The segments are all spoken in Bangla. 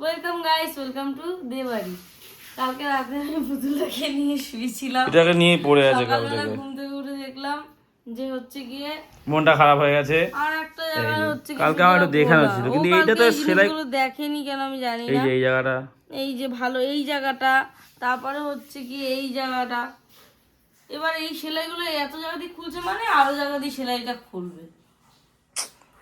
ওয়েলকাম গাইস, ওয়েলকাম টু দেবাড়ি। কালকে রাতে আমি পুতুলটাকে নিয়ে শুয়েছিলাম, এটাকে নিয়ে পড়ে আছে কাল সকালবেলা থেকে। ঘুম থেকে উঠে দেখলাম যে হচ্ছে গিয়ে মনটা খারাপ হয়ে গেছে। আর একটা জায়গায় হচ্ছে কি কালকে আমার একটু দেখানো ছিল, কিন্তু এইটা তো সেলাই দেখেনি কেন আমি জানি এই না। যে এই জায়গাটা এই যে ভালো এই জায়গাটা, তারপরে হচ্ছে কি এই জায়গাটা। এবার এই সেলাইগুলো এত জায়গা দিয়ে খুলছে, মানে আরো জায়গা দিয়ে সেলাইটা খুলবে।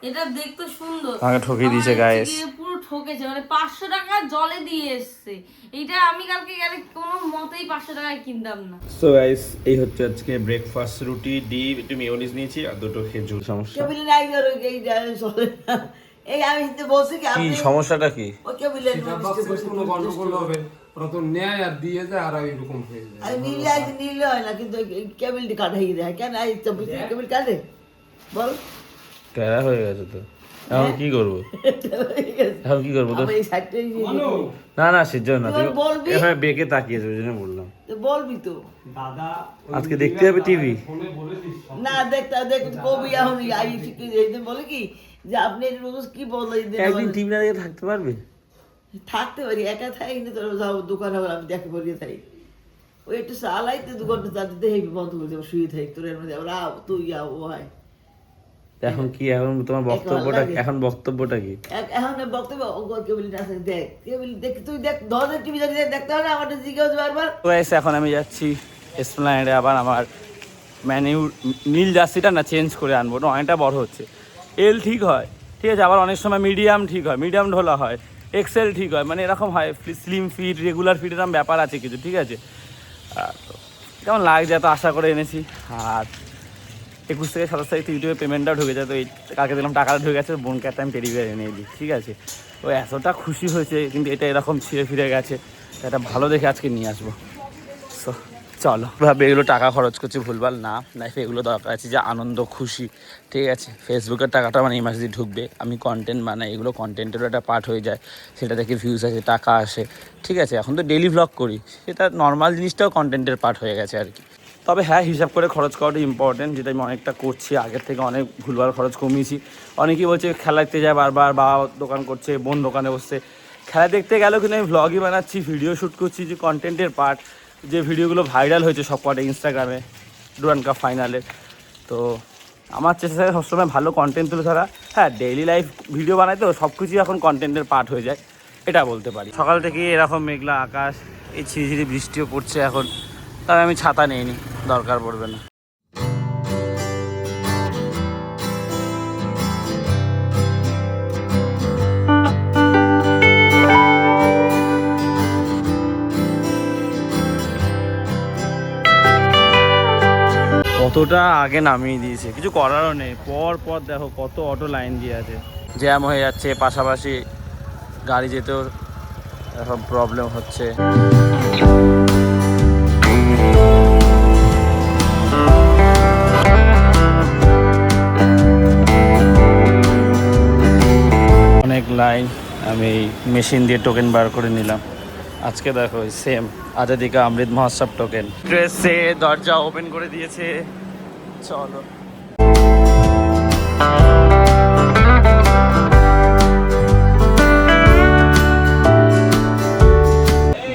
এটা দেখতে সুন্দর, আমাকে ঠকিয়ে দিয়েছে আমার গাইস। হচ্ছে গিয়ে পুরো ঠকেছে, মানে 500 টাকা জলে দিয়ে এসছে। এইটা আমি কালকে গেলে কোনো মতেই 500 টাকায় কিনতাম না। সো গাইস, এই হচ্ছে আজকে ব্রেকফাস্ট, রুটি, ডিম, একটু মেয়োনিজ নিয়েছি আর দুটো খেজুর। সমস্যা কেবিল নাই ধরো এই চলে না। এই আমি তো বলছি কি কি? আপনি সমস্যাটা কি? ও কেবিলের কোনো গন্ডগোল হবে, ওরা তো নেয় আর দিয়ে যায় আর এরকম হয়ে যায়। আমি নিলে আজ নিলে হয় না, কিন্তু কেবিলটি কাটাই দেয় কেন? এই 24 কেবিল কাটে বল। প্যারা হয়ে গেছে তো, এখন কি করবো? এখন কি করবো তো? আমি এই সাইডটাই না না, সেজন্য না, তুই বলবি? এভাবে বেঁকে তাকিয়েছে, ওই জন্য বললাম। বলবি তো আজকে দেখতে হবে টিভি। না দেখতে দেখ কবি এখন আই ঠিক এই যে বলে কি যে আপনি রোজ কি বলে একদিন টিভি না দেখে থাকতে পারবে? থাকতে পারি, একা থাকি না, তোর যাও দোকানে আমি দেখে বলিয়ে থাকি। ওই একটু চালাইতে দোকানটা তাদের দেখে বন্ধ করে দেবো, শুয়ে থাকি তোর এর মধ্যে আবার আও তুই আও ও হয়। এখন কি, এখন তোমার বক্তব্যটা, এখন বক্তব্যটা কি? এখন বক্তব্য কেবিল আছে দেখ, কেবিল দেখ, তুই দেখ ধরনের টিভি যদি দেখতে হবে না আমার জিজ্ঞেস বারবার। তো গাইস, এখন আমি যাচ্ছি এসপ্ল্যানেডে, আবার আমার ম্যানিউ নীল জার্সিটা না চেঞ্জ করে আনবো, না অনেকটা বড় হচ্ছে। এল ঠিক হয়, ঠিক আছে, আবার অনেক সময় মিডিয়াম ঠিক হয়, মিডিয়াম ঢোলা হয়, এক্সেল ঠিক হয়, মানে এরকম হয়। স্লিম ফিট, রেগুলার ফিট, এরকম ব্যাপার আছে কিছু, ঠিক আছে। তো কেমন লাগছে, এত আশা করে এনেছি। আর 21 থেকে 27 তারিখ ইউটিউবে পেমেন্টটাও ঢুকে যায়, তো এই কালকে দিলাম টাকাটা ঢুকে গেছে, বোনকে একটা আমি টেডি বিয়ার এনে দিই, ঠিক আছে। ও এতটা খুশি হয়েছে, কিন্তু এটা এরকম ছিঁড়ে ফিরে গেছে, এটা ভালো দেখে আজকে নিয়ে আসবো। সো চলো, ভাবে এগুলো টাকা খরচ করছি ভুলভাল না, লাইফে এগুলো দরকার আছে, যে আনন্দ খুশি, ঠিক আছে। ফেসবুকের টাকাটা মানে এই মাসে দিয়ে ঢুকবে, আমি কন্টেন্ট বানাই, এগুলো কন্টেন্টেরও একটা পার্ট হয়ে যায়, সেটা থেকে ভিউজ আসে, টাকা আসে, ঠিক আছে। এখন তো ডেইলি ভ্লগ করি, সেটা নর্মাল জিনিসটাও কন্টেন্টের পার্ট হয়ে গেছে আর কি। তবে হ্যাঁ, হিসাব করে খরচ করাটা ইম্পর্টেন্ট, যেটা আমি অনেকটা করছি, আগের থেকে অনেক ভুলভাল খরচ কমিয়েছি। অনেকেই বলছে খেলা দেখতে যায় বারবার, বা দোকান করছে, বোন দোকানে বসছে, খেলা দেখতে গেলেও কিন্তু আমি ভ্লগই বানাচ্ছি, ভিডিও শ্যুট করছি, যে কন্টেন্টের পার্ট, যে ভিডিওগুলো ভাইরাল হয়েছে সব কটা ইনস্টাগ্রামে ডুরান্ড কাপ ফাইনালে। তো আমার চেষ্টা থাকে সবসময় ভালো কন্টেন্ট তুলে ধরা। হ্যাঁ, ডেইলি লাইফ ভিডিও বানাই, তো সব কিছুই এখন কন্টেন্টের পার্ট হয়ে যায়, এটা বলতে পারি। সকাল থেকে এরকম মেঘলা আকাশ, এই ঝিরিঝিরি বৃষ্টিও পড়ছে এখন, তবে আমি ছাতা নিইনি, দরকার পড়বে না। কতটা আগে নামিয়ে দিয়েছে, কিছু করারও নেই। পর পর দেখো কত অটো লাইন দিয়ে আছে, জ্যাম হয়ে যাচ্ছে, পাশাপাশি গাড়ি যেতেও এখন প্রবলেম হচ্ছে। অনেক লাইন, আমি মেশিন দিয়ে টোকেন বার করে নিলাম। আজকে দেখো সেম আজাদি কা অমৃত মহোৎসব টোকেন। ড্রেসে দরজা ওপেন করে দিয়েছে, চলো।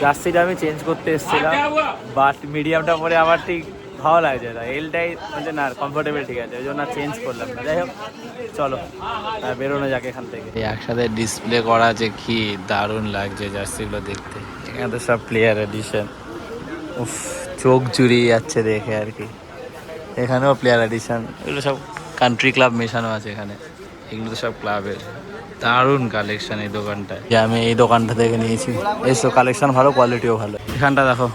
জার্সিটা আমি চেঞ্জ করতে এসেছিলাম, বাট মিডিয়ামটা পরে আমার ঠিক ভালো লাগছে না, এলটাই মানে না কমফোর্টেবল, ঠিক আছে, ওই জন্য চেঞ্জ করলাম না। যাই হোক চলো বেরোনো যাক এখান থেকে। একসাথে ডিসপ্লে করা যে কি দারুণ লাগছে জার্সিগুলো দেখতে। এখানে তো সব প্লেয়ার এডিশন, উফ চোখ জুড়িয়ে যাচ্ছে দেখে আর কি। এখানেও প্লেয়ার এডিশন, এগুলো সব কান্ট্রি ক্লাব মেশানো আছে এখানে, এগুলো তো সব ক্লাবের। দারুণ কালেকশন এই দোকানটায়, যে আমি এই দোকানটা থেকে নিয়েছি। এইসব কালেকশন ভালো, কোয়ালিটিও ভালো। এখানটা দেখো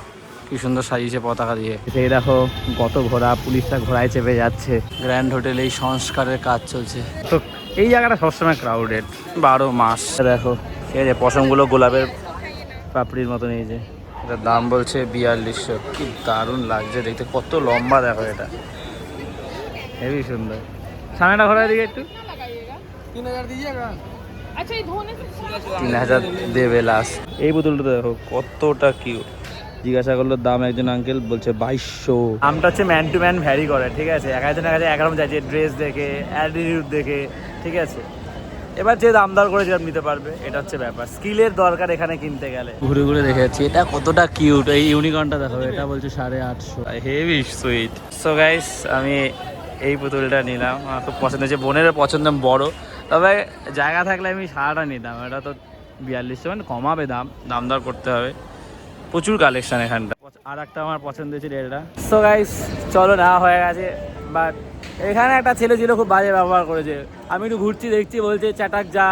কি সুন্দর সাজিয়েছে পতাকা দিয়ে। এই দেখো কত ঘোড়া, পুলিশরা ঘোড়ায় চেপে যাচ্ছে। গ্র্যান্ড হোটেলে এই সংস্কারের কাজ চলছে, তো এই জায়গাটা সবসময় ক্রাউডেড 12 মাস। দেখো ঠিক আছে, পশমগুলো গোলাপের পাপড়ির মতো নিয়েছে। এটার দাম বলছে 4200। কি দারুণ লাগছে দেখতে, কত লম্বা দেখো, এটা হেবি সুন্দর। সামনেটা ঘোরার দিকে একটু 3000 দেবে লাস্ট। এই বোতলটা দেখো কতটা কিউট, জিজ্ঞাসা করলো দাম, একজন আঙ্কেল বলছে 2200। দামটা হচ্ছে ম্যান টু ম্যান ভ্যারি করে, ঠিক আছে, এক একজনের কাছে একরকম যাচ্ছে, ড্রেস দেখে, অ্যাটিটিউড দেখে, ঠিক আছে। এবার যে দাম দর করে যেরকম নিতে পারবে, এটা হচ্ছে ব্যাপার। স্কিলের দরকার এখানে কিনতে গেলে। ঘুরে ঘুরে দেখে যাচ্ছি এটা কতটা কিউট। এই ইউনিকর্নটা দেখো, এটা বলছে 850, হেভি সুইট। সো গাইস আমি এই পুতুলটা নিলাম, আমার খুব পছন্দ হয়েছে, বোনের পছন্দ বড়, তবে জায়গা থাকলে আমি সারাটা নিতাম। এটা তো 4200, মানে কমাবে দাম দর করতে হবে, প্রচুর কালেকশন এখানটা। আর একটা আমার পছন্দ হয়েছে এটা। সো গাইস চলো, নেওয়া হয়ে গেছে। বাট এখানে একটা ছেলে ছিল খুব বাজে ব্যবহার করেছে। আমি একটু ঘুরছি দেখছি, বলছে চ্যাটাক যা,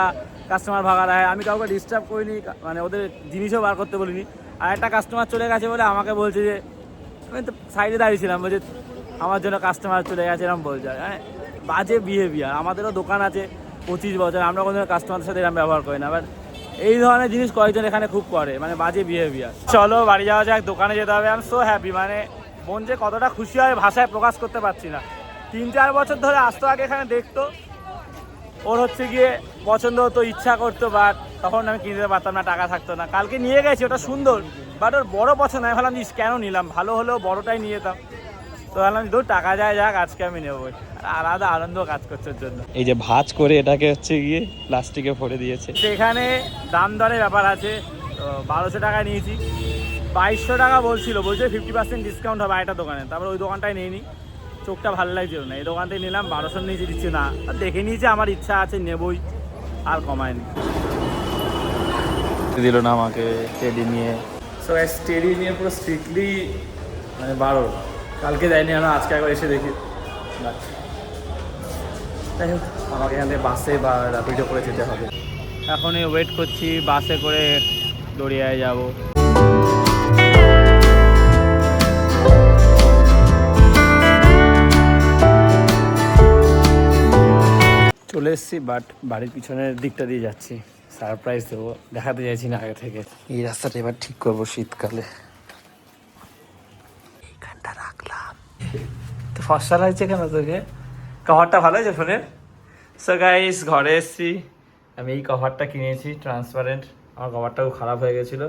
কাস্টমার ভাগা রায়। আমি কাউকে ডিস্টার্ব করিনি, মানে ওদের জিনিসও বার করতে বলিনি। আর একটা কাস্টমার চলে গেছে বলে আমাকে বলছে যে, আমি তো সাইডে দাঁড়িয়েছিলাম, বলছে আমার জন্য কাস্টমার চলে গেছে এরকম বলছে। হ্যাঁ, বাজে বিহেভিয়ার। আমাদেরও দোকান আছে 25 বছর, আমরা কোনো কাস্টমারের সাথে এরকম ব্যবহার করি না। বাট এই ধরনের জিনিস কয়েকজন এখানে খুব করে, মানে বাজে বিহেভিয়ার। চলো বাড়ি যাওয়া যাক, দোকানে যেতে হবে। আমি সো হ্যাপি, মানে বোন যে কতটা খুশি হয় ভাষায় প্রকাশ করতে পারছি না। 3-4 বছর ধরে আসতো, আগে এখানে দেখতো, ওর হচ্ছে গিয়ে পছন্দ হতো, ইচ্ছা করতো, বাট তখন আমি কিনতে পারতাম না, টাকা থাকতো না। কালকে নিয়ে গেছি, ওটা সুন্দর, বাট ওর বড় পছন্দ। আমি ভাবলাম কেন নিলাম, ভালো হলেও বড়টাই নিয়ে যেতাম। তো ভাবলাম দূর, টাকা যায় যাক, আজকে আমি নেবই। আলাদা আনন্দ কাজ করছে ওর জন্য। এই যে ভাঁজ করে এটাকে হচ্ছে গিয়ে প্লাস্টিকে ভরে দিয়েছে। সেখানে দাম দরের ব্যাপার আছে, তো 1200 টাকা নিয়েছি। 2200 টাকা বলছিল, বলছে 50% ডিসকাউন্ট হবে একটা দোকানে। তারপর ওই দোকানটাই নিয়ে নিই, চোখটা ভালো লাগছিল না, এই দোকানটাই নিলাম। 1200 নিয়েছি, দিচ্ছে না, আর দেখে নিয়েছি, আমার ইচ্ছা আছে নেবই, আর কমায়নি। দিল না আমাকে টেডি নিয়ে। সো টেডি নিয়ে পুরো স্ট্রিক্টলি মানে 12। কালকে যাইনি, আমরা আজকে একবার এসে দেখি। যাই হোক, আমাকে এখান থেকে বাসে বা র্যাপিডো করে যেতে হবে। এখনই ওয়েট করছি, বাসে করে দড়িয়ায় যাব। চলে এসেছি, বাট বাড়ির পিছনের দিকটা দিয়ে যাচ্ছি। সারপ্রাইজ দেবো, দেখাতে চাইছি না আগে থেকে। এই রাস্তাটা এবার ঠিক করবো শীতকালে। এইখানটা রাখলাম তো ফসা লাগছে কেন তোকে? কভারটা ভালো হয়েছে ফোনের। সো গাইস ঘরে এসেছি, আমি এই কভারটা কিনেছি ট্রান্সপারেন্ট। আমার কভারটা খুব খারাপ হয়ে গেছিলো,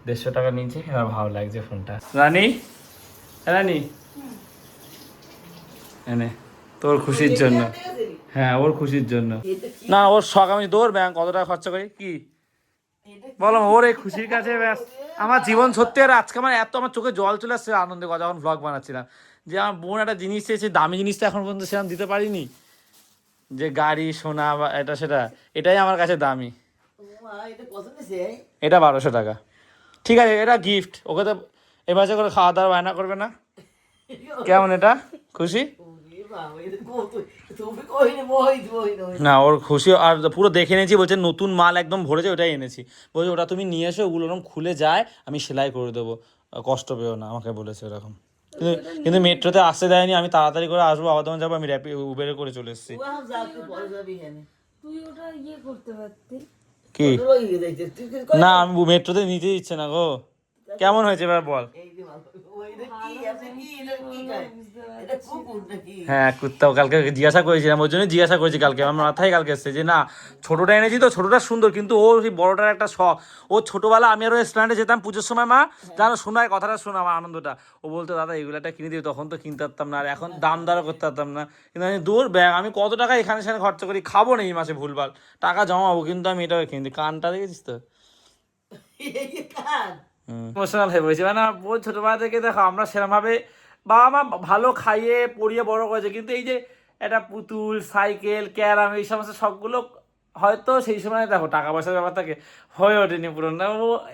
150 টাকা নিয়েছি। এবার ভালো লাগছে ফোনটা। রানী, রানী এনে তোর খুশির জন্য। হ্যাঁ, ওর খুশির জন্য না, ওর শখ। আমি তোর ব্যাংক কত টাকা খরচা করি কি বলো, ওর এই খুশির কাছে ব্যাস আমার জীবন। সত্যি আর আজকে আমার এত আমার চোখে জল চলে আসছে আনন্দে কথা, যখন ভ্লগ বানাচ্ছিলাম, যে আমার বোন একটা জিনিস চেয়েছে, দামি জিনিসটা এখন পর্যন্ত সেরকম দিতে পারিনি। যে গাড়ি, সোনা বা এটা সেটা, এটাই আমার কাছে দামি। এটা 1200 টাকা, ঠিক আছে, এটা গিফট। ওকে তো এবারে করে খাওয়া দাওয়া বায়না করবে না। কেমন, এটা খুশি না? ওর খুশি। আর পুরো দেখে নিয়েছি, বলছে নতুন মাল একদম ভরেছে, ওটাই এনেছি। বলছে ওটা তুমি নিয়ে এসো, ওগুলো ওরকম খুলে যায়, আমি সেলাই করে দেবো, কষ্ট পেও না, আমাকে বলেছে এরকম। কিন্তু মেট্রোতে আসতে দেয়নি, আমি তাড়াতাড়ি করে আসবো, আবার তখন যাবো। আমি উবেরে করে চলে এসেছি। তুই ওটা ইয়ে করতে পারতি। কি না, আমি মেট্রোতে নিতে দিচ্ছে না গো। কেমন হয়েছে এবার বল? হ্যাঁ, কুত্তাও কালকে জিজ্ঞাসা করেছিলাম, ওই জন্য জিজ্ঞাসা করেছি কালকে। আমার মাথায় কালকে এসছে যে না, ছোটোটা এনেছি তো, ছোটোটা সুন্দর, কিন্তু ও সেই বড়টার একটা শখ। ও ছোটোবেলা আমি আরও স্ট্যান্ডে যেতাম পুজোর সময়, মা জানো শোনায় কথাটা, শোনা আমার আনন্দটা। ও বলতো দাদা এগুলো একটা কিনে দিই, তখন তো কিনতে পারতাম না, আর এখন দাম দরও করতে পারতাম না। কিন্তু আমি দূর ব্যাগ, আমি কত টাকা এখানে সেখানে খরচা করি, খাবো না এই মাসে ভুলভাল টাকা জমাবো, কিন্তু আমি এটাও কিনতে। কানটা দেখেছিস তো, ইমোশনাল হয়ে পড়েছে। মানে বোন ছোটোবেলা থেকে দেখো আমরা সেরকমভাবে বাবা মা ভালো খাইয়ে পড়িয়ে বড় করেছে, কিন্তু এই যে একটা পুতুল, সাইকেল, ক্যারাম, এই সমস্ত সবগুলো হয়তো সেই সময় দেখো টাকা পয়সার ব্যাপার থাকে, হয়ে ওঠেনি পুরো না।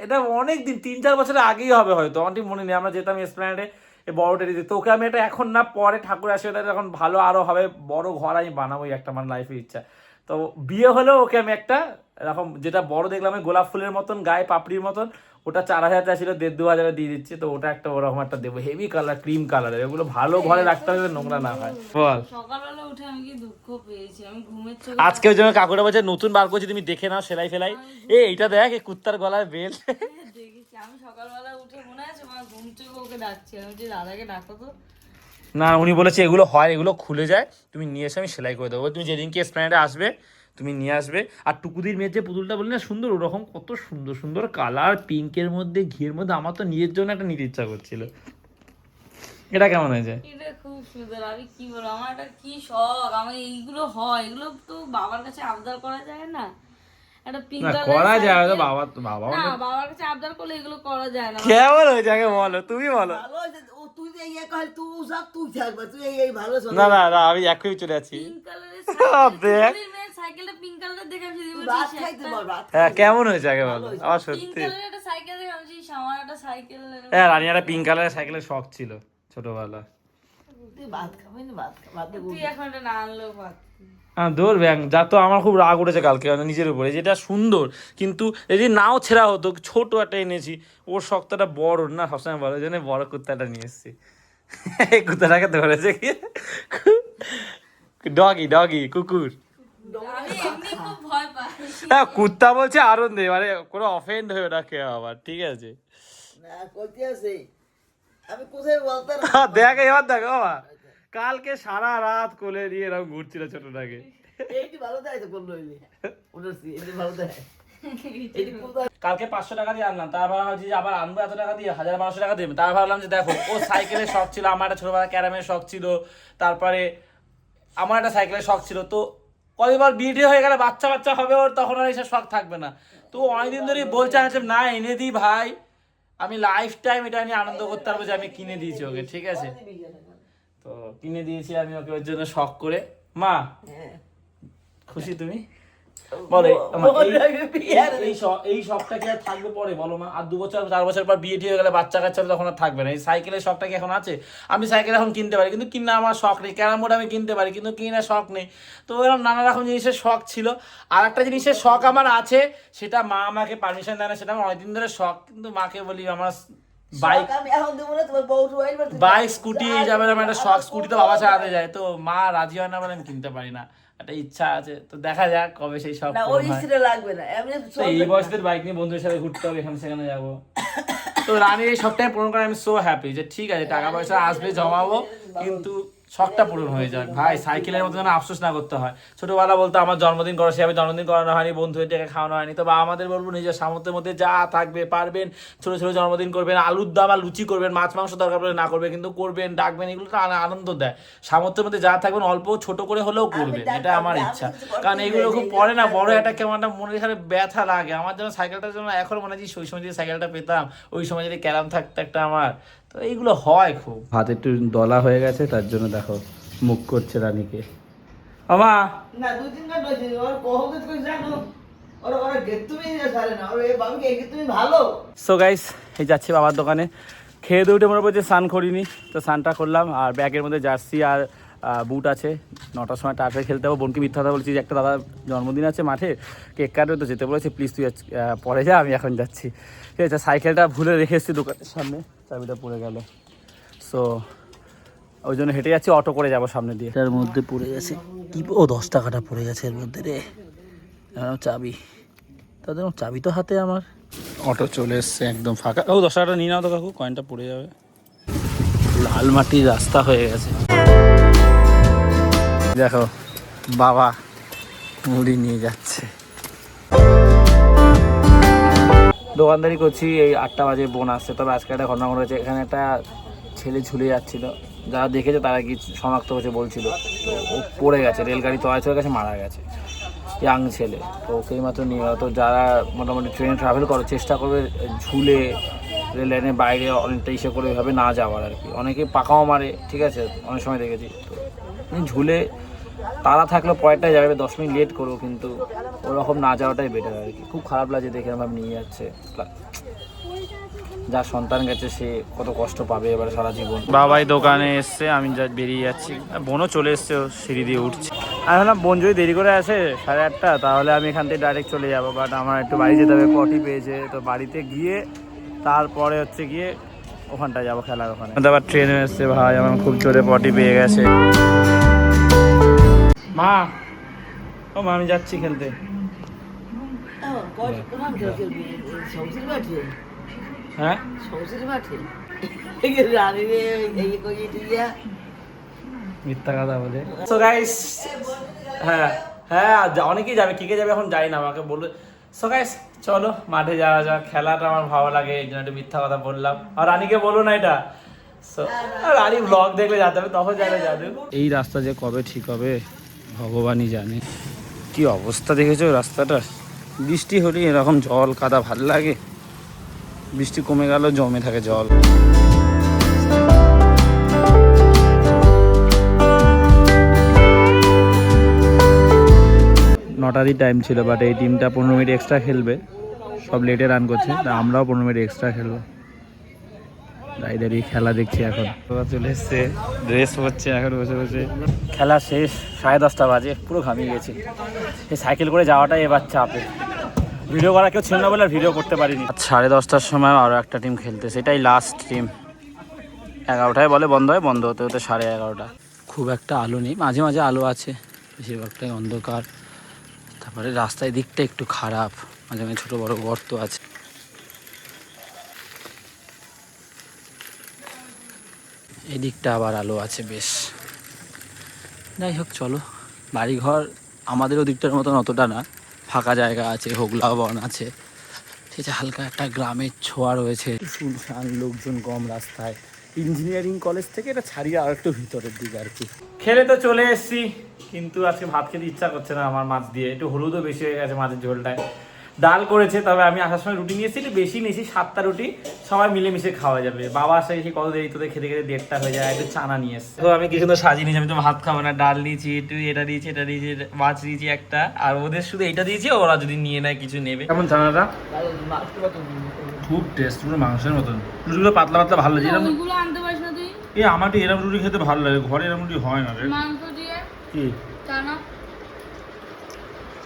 এটা অনেক দিন, 3-4 বছরের আগেই হবে হয়তো, আমার ঠিক মনে নেই। আমরা যেতাম এসপ্ল্যানেডে, এই বড়টা দিতে। তোকে আমি এটা এখন না, পরে ঠাকুর আসে, এটা যখন ভালো আরও হবে, বড় ঘর আমি বানাবোই একটা, আমার লাইফের ইচ্ছা। তো বিয়ে হলেও ওকে আমি একটা এরকম, যেটা বড় দেখলাম গোলাপ ফুলের মতন, গায়ে পাপড়ির মতন, ওটা 4000 চাইছিল, 1,500-2,000 দিয়ে দিচ্ছে। তো ওটা একটা ওরকম একটা দেবো, হেভি কালার, ক্রিম কালারের। এগুলো ভালো ঘরে রাখতে হবে, নোংরা না হয়। বল, সকালবেলা উঠে আমি কি দুঃখ পেয়েছি, আমি ঘুমের চোখে। আজকে ওই জন্য কাকুরা বলছে নতুন বার করছি, তুমি দেখে নাও সেলাই ফেলাই। এইটা দেখ, এই কুত্তার গলায় বেল। দেখেছি আমি সকালবেলা উঠে, মনে আছে মা ঘুম চোখে ওকে ডাকছি, আমি যে দাদাকে ডাকো তো। না, উনি বলেছে এগুলো হয়, এগুলো খুলে যায়, তুমি নিয়ে এসে আমি সেলাই করে দেবো। তুমি যেদিনকে স্প্ল্যানেডে আসবে তুমি নিয়ে আসবে। আর টুকুদির মেয়ের যে পুতুলটা বললি না সুন্দর, ওরকম কত সুন্দর সুন্দর কালার, পিঙ্কের মধ্যে, ঘিয়ের মধ্যে, আমার তো নিজের জন্য একটা নিতে ইচ্ছা করছিল। এটা কেমন হয়েছে? এটা খুব সুন্দর, আমি কি বলবো, আমার একটা কি শখ, আমার এইগুলো হয়, এগুলো তো বাবার কাছে আবদার করা যায় না। একটা পিঙ্ক না করা যায় তো, বাবা তো বাবা না, বাবার কাছে আবদার করলে এগুলো করা যায় না। কেমন হয়েছে আগে বলো, তুমি বলো। ভালো হয়েছে, ও তুই যে ইয়ে কর, তুই সব তুই থাকবে, তুই এই ভালো চলে না না না, আমি এখনই চলে যাচ্ছি। পিঙ্ক কালারের দেখ। সাইকেলটা পিঙ্ক কালারের দেখে আমি তুই ভাত খাইতে বল, ভাত হ্যাঁ কেমন হয়েছে আগে বলো, আমার পিঙ্ক সত্যি। কালারের একটা সাইকেল দেখে আমি আমার একটা সাইকেল হ্যাঁ রানী একটা পিঙ্ক কালারের সাইকেলের শখ ছিল ছোটবেলা। তুই ভাত খাবি না, ভাত খা, ভাতে তুই এখন এটা না আনলেও পারতি। হ্যাঁ দৌড় ব্যাং, যা তো আমার খুব রাগ উঠেছে কালকে নিজের উপরে, যেটা সুন্দর কিন্তু যদি নাও ছেঁড়া হতো, ছোট একটা এনেছি, ওর শক্তটা বড় না, সবসময় বড়, ওই জন্য বড় কুত্তাটা নিয়ে এসেছি। এই কুত্তাটাকে ধরেছে কি, ডগি ডগি কুকুর। আমি এমনি খুব ভয় পাই। হ্যাঁ কুত্তা বলছে আনন্দে, মানে কোনো অফেন্ড হয়ে না কেউ আবার, ঠিক আছে। না করতে আছে, আমি কোথায় বলতাম দেখ এবার দেখ বাবা, কালকে সারা রাত কোলে নিয়ে এরকম ঘুরছিল ছোটটাকে। এইটি ভালো দেয় তো বললো, উঠেছি এটি ভালো দেয়, এটি কোথায় কালকে 500 টাকা দিয়ে আনলাম, তারপর ভাবছি যে আবার আনবো এত টাকা দিয়ে, 1200 টাকা দেবে। তারপর ভাবলাম যে দেখো, ও সাইকেলের শখ ছিল, আমার একটা ছোটবেলা ক্যারামের শখ ছিল, তারপরে আমার একটা সাইকেলের শখ ছিল। তো কতবার বিয়ে হয়ে গেলে বাচ্চা বাচ্চা হবে ওর, তখন আর এইসব শখ থাকবে না। তো অনেকদিন ধরেই বলছে আছে, না এনে দিই ভাই, আমি লাইফ টাইম এটা নিয়ে আনন্দ করতে পারবো যে আমি কিনে দিয়েছি ওকে, ঠিক আছে। তো কিনে দিয়েছি আমি ওকে ওর জন্য শখ করে। মা খুশি তুমি বলে, এই শখটা কি আর থাকবে পরে বলো মা? আর 2 বছর 4 বছর পর বিয়ে হয়ে গেলে বাচ্চা কাচ্চা তখন আর থাকবে না। এই সাইকেলের শখটা কি এখন আছে? আমি সাইকেল এখন কিনতে পারি কিন্তু কিনা আমার শখ নেই, ক্যারাম বোর্ড আমি কিনতে পারি কিন্তু কিনা শখ নেই। তো এরকম নানা রকম জিনিসের শখ ছিল। আর একটা জিনিসের শখ আমার আছে, সেটা মা আমাকে পারমিশন দেয় না, সেটা আমার অনেকদিন ধরে শখ, কিন্তু মাকে বলি আমার বাইক আমি এখন দেবো না, তোমার বউ আসবে, বাইক স্কুটি এই যাবে, আমার একটা শখ, স্কুটি তো বাবা চালাতে যায়, তো মা রাজি হয় না বলে আমি কিনতে পারি না। একটা ইচ্ছা আছে, তো দেখা যাক কবে সেই শখ না পূরণ ওই হয়। স্ত্রী লাগবে না, এমনি তো এই বয়সের বাইক নিয়ে বন্ধুদের সাথে ঘুরতে হবে, এখানে সেখানে যাবো। তো রানীর এই শখটা পূরণ করে আমি সো হ্যাপি যে ঠিক আছে টাকা পয়সা আসবে জমাবো, কিন্তু শখটা পূরণ হয়ে যাক ভাই। সাইকেলের মতো যেন আফসোস না করতে হয়। ছোটবেলা বলতো আমার জন্মদিন করো, সেভাবে জন্মদিন করানো হয়নি, বন্ধুদের ডেকে খাওয়ানো হয়নি। তো বা আমাদের বলবো নিজের সামর্থ্যের মধ্যে যা থাকবে পারবেন, ছোট ছোট জন্মদিন করবেন, আলুর দাম আর লুচি করবেন, মাছ মাংস দরকার পড়লে না করবে, কিন্তু করবেন, ডাকবেন, এগুলো তো আনন্দ দেয়। সামর্থ্যের মধ্যে যা থাকবেন অল্প ছোট করে হলেও করবেন, এটা আমার ইচ্ছা। কারণ এইগুলো খুব পরে না বড় একটা কেমন একটা মনের এখানে ব্যথা লাগে। আমার যেন সাইকেলটার জন্য এখন মনে হয় ওই সময় যদি সাইকেলটা পেতাম, ওই সময় যদি ক্যারাম থাকতো একটা আমার, তো এইগুলো হয় খুব। হাত একটু দলা হয়ে গেছে, তার জন্য দেখো মুখ করছে রানীকে। আমা না 2-3 ঘন্টা হয়েছে, ওর কখন করে জানো, ওরা তুমি সারে না, ওর এই বাবুকে এগে তুমি ভালো। সো গাইস, এই যাচ্ছি বাবার দোকানে, খেয়ে দিয়ে উঠে মনে পড়ছে স্নান করিনি, তো স্নানটা করলাম। আর ব্যাগের মধ্যে জার্সি আর বুট আছে, 9টার সময় টার্ফে খেলতে হবে। বোনকে মিথ্যা কথা বলছি যে একটা দাদা জন্মদিন আছে মাঠে, কেক কাটবে, তো যেতে বলেছে, প্লিজ তুই পরে যা, আমি এখন যাচ্ছি, ঠিক আছে। সাইকেলটা ভুলে রেখে এসেছি দোকানের সামনে, চাবিটা পড়ে গেল, সো ওই জন্য হেঁটে যাচ্ছি, অটো করে যাবো সামনে দিয়ে। এর মধ্যে পড়ে গেছে কি, ও 10 টাকাটা পড়ে গেছে এর মধ্যে রে, চাবি, তাদের চাবি তো হাতে আমার। অটো চলে এসছে একদম ফাঁকা। ও 10 টাকাটা নিয়ে নাও তো কাকু, কয়েনটা পড়ে যাবে। লাল মাটির রাস্তা হয়ে গেছে। দেখো বাবা মুড়ি নিয়ে যাচ্ছে, দোকানদারি করছি, এই 8টা বাজে বোন আসছে। তবে আজকে একটা ঘটনা ঘটেছে, এখানে একটা ছেলে ঝুলে যাচ্ছিল, যারা দেখেছে তারা কি শনাক্ত করেছে বলছিল, তো ও পড়ে গেছে, রেলগাড়ি তলায় চলে গেছে, মারা গেছে, ইয়াং ছেলে। তো ওকেই মাত্র নিয়ে, তো যারা মোটামুটি ট্রেনে ট্রাভেল করার চেষ্টা করবে ঝুলে রেল লাইনের বাইরে অনেকটা ইসে করে এভাবে না যাওয়ার আর কি। অনেকে পাকাও মারে, ঠিক আছে, অনেক সময় দেখেছি। তো ঝুলে তারা থাকলে পরেরটাই যাবে, 10 মিনিট লেট করবো, কিন্তু ওরকম না যাওয়াটাই বেটার আর কি। খুব খারাপ লাগে দেখে আমার নিয়ে যাচ্ছে, যার সন্তান গেছে সে কত কষ্ট পাবে এবার সারা জীবন। বাবাই দোকানে এসছে, আমি যা বেরিয়ে যাচ্ছি, বোনও চলে এসছে, সিঁড়ি দিয়ে উঠছে। আমি ভাবলাম বোন যদি দেরি করে আসে 8:30, তাহলে আমি এখান থেকে ডাইরেক্ট চলে যাবো, বাট আমার একটু বাড়ি যেতে হবে, পটি পেয়েছে, তো বাড়িতে গিয়ে তারপরে হচ্ছে গিয়ে ওখানটায় যাবো খেলার ওখানে। আবার ট্রেনে এসছে ভাই, আমার খুব জোরে পটি পেয়ে গেছে। মা, ও মা আমি যাচ্ছি খেলতে। কোথায় খেলবি? সবজির মাঠে, হ্যাঁ সবজির মাঠে রানী রে, এই কই দিয়া মিথ্যা কথা বলে। সো গাইস, হ্যাঁ হ্যাঁ অনেকেই যাবে, কে কে যাবে এখন যাই না, আমাকে বললো। সো গাইস চলো মাঠে যাওয়া যাক, খেলাটা আমার ভালো লাগে, এই জন্য একটু মিথ্যা কথা বললাম। আর রানীকে বলো না এটা, আর আরই ব্লগ দেখলে যেতে হবে, তখন যাবে যাবে। এই রাস্তা যে কবে ঠিক হবে ভগবানই জানে। কি অবস্থা দেখেছো রাস্তাটা, বৃষ্টি হলেই এরকম জল কাদা ভাল লাগে, বৃষ্টি কমে গেল জমে থাকে জল। নটারই টাইম ছিল, বাট এই টিমটা 15 মিনিট এক্সট্রা খেলবে, সব লেটে রান করছে, তা আমরাও 15 মিনিট এক্সট্রা খেলবো। দাঁড়িয়ে খেলা দেখছি এখন, ওরা চলে এসছে, ড্রেস হচ্ছে এখন বসে বসে। খেলা শেষ, 10:30 বাজে, পুরো ঘামিয়ে গেছি। এই সাইকেল করে যাওয়াটাই এবার চাপে, ভিডিও করা কেউ ছিল না বলে আর ভিডিও করতে পারিনি। 10:30টার সময় আরও একটা টিম খেলতে, সেটাই লাস্ট টিম। 11টায় বলে বন্ধ হয়, বন্ধ হতে হতে 11:30। খুব একটা আলো নেই, মাঝে মাঝে আলো আছে, বেশিরভাগটাই অন্ধকার। তারপরে রাস্তার দিকটা একটু খারাপ, মাঝে মাঝে ছোটো বড়ো গর্ত আছে। এই দিকটা আবার আলো আছে বেশ। যাই হোক চলো, বাড়িঘর আমাদেরও দিকটার মতন অতটা না, ফাঁকা জায়গা আছে, হোগলা বন আছে, ঠিক আছে, হালকা একটা গ্রামের ছোঁয়া রয়েছে, শুনশান, লোকজন কম রাস্তায়। ইঞ্জিনিয়ারিং কলেজ থেকে এটা ছাড়িয়ে আর একটু ভিতরের দিকে আর কি। খেলে তো চলে এসেছি, কিন্তু আজকে ভাত খেতে ইচ্ছা করছে না আমার, মাছ দিয়ে একটু হলুদও বেশি হয়ে গেছে মাছের ঝোলটায়। ডাল করেছে, তবে আমি আসার সময় রুটি নিয়েছি, একটু বেশি নিয়েছি, 7টা রুটি, সবাই মিলেমিশে খাওয়া যাবে। বাবা আসে এসে কত দেরি তোদের খেতে খেতে 1:30 হয়ে যায়। একটু চানা নিয়ে এসছে, তো আমি কি সুন্দর সাজিয়ে নিয়েছি, আমি তো ভাত খাবো না, ডাল নিয়েছি, একটু এটা দিয়েছি, এটা দিয়েছি, মাছ দিয়েছি একটা, আর ওদের শুধু এইটা দিয়েছি, ওরা যদি নিয়ে নেয় কিছু নেবে। কেমন চানাটা? খুব টেস্ট, পুরো মাংসের মতন। রুটিগুলো পাতলা পাতলা ভালো লাগে। ওইগুলো আনতে পারিস না তুই? এই আমার তো এরকম রুটি খেতে ভালো লাগে, ঘরে এরকম রুটি হয় না রে। মাংস দিয়ে কি চানা,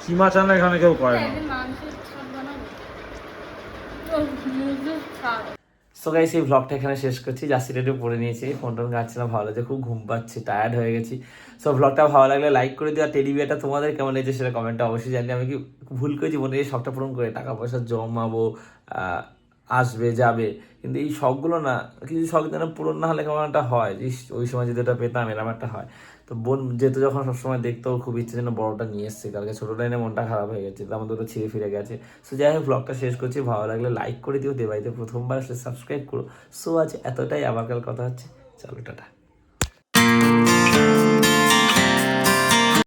সীমা চানা এখানে কেউ করে না। একদিন মাংসের ঝোল বানাবো। ও মুজে খা। সো গাইস, এই ভ্লগটা এখানে শেষ করছি। জার্সিটা একটু পরে নিয়েছি, ফোন টোন কাটছিলাম, ভালো লাগছে, খুব ঘুম পাচ্ছে, টায়ার্ড হয়ে গেছি। সো ভ্লগটা ভালো লাগলে লাইক করে দিও, আর টেডি বিয়ারটা তোমাদের কেমন লেগেছে সেটা কমেন্টে অবশ্যই জানি। আমি কি ভুল করে জীবনে এই শখটা পূরণ করে টাকা পয়সা জমাবো, আসবে যাবে, কিন্তু এই শখগুলো না, কিছু শখ যেন পূরণ না হলে কেমন একটা হয়, ওই সময় যদি ওটা পেতাম এরকম একটা হয়। তো বোন যেত যখন সবসময় দেখতো, খুব ইচ্ছে যেন বড়টা নিয়ে এসছে, কালকে ছোটোটা এনে মনটা খারাপ হয়ে গেছে, আমার দুটো ছিঁড়ে ফিরে গেছে। সো যাই হোক, ব্লগটা শেষ করছি, ভালো লাগলে লাইক করে দিও, দেবাইতে প্রথমবার আসলে সাবস্ক্রাইব করো। সো আজ এতটাই, আবার কাল কথা হচ্ছে, চলো টাটা।